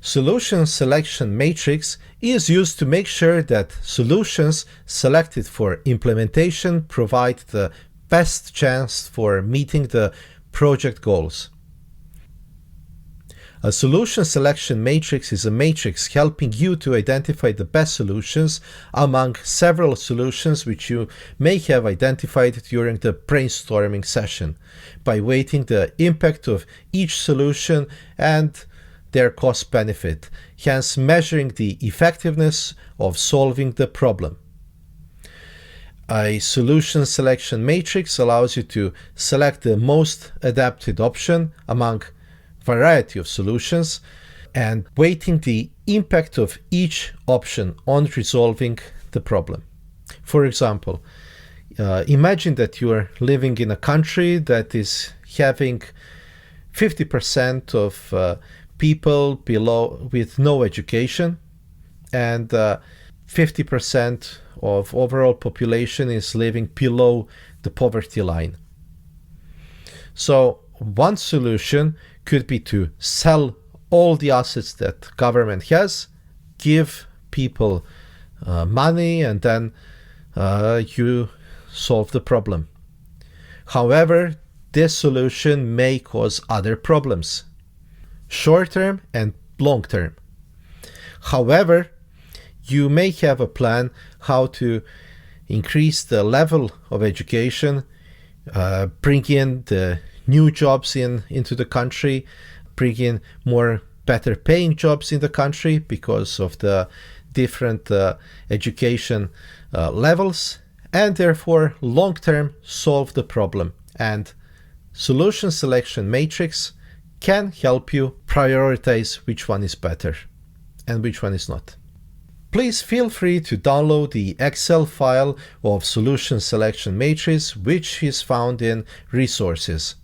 Solution selection matrix is used to make sure that solutions selected for implementation provide the best chance for meeting the project goals. A solution selection matrix is a matrix helping you to identify the best solutions among several solutions which you may have identified during the brainstorming session, by weighting the impact of each solution and their cost benefit, hence measuring the effectiveness of solving the problem. A solution selection matrix allows you to select the most adapted option among variety of solutions and weighting the impact of each option on resolving the problem. For example, imagine that you are living in a country that is having 50% of people with no education, and 50% of overall population is living below the poverty line. So one solution could be to sell all the assets that government has, give people money, and then you solve the problem. However, this solution may cause other problems, short-term and long-term. However, you may have a plan how to increase the level of education, bring in the new jobs into the country, bring in more better paying jobs in the country because of the different education levels, and therefore long-term solve the problem. And solution selection matrix can help you prioritize which one is better and which one is not. Please feel free to download the Excel file of solution selection matrix, which is found in resources.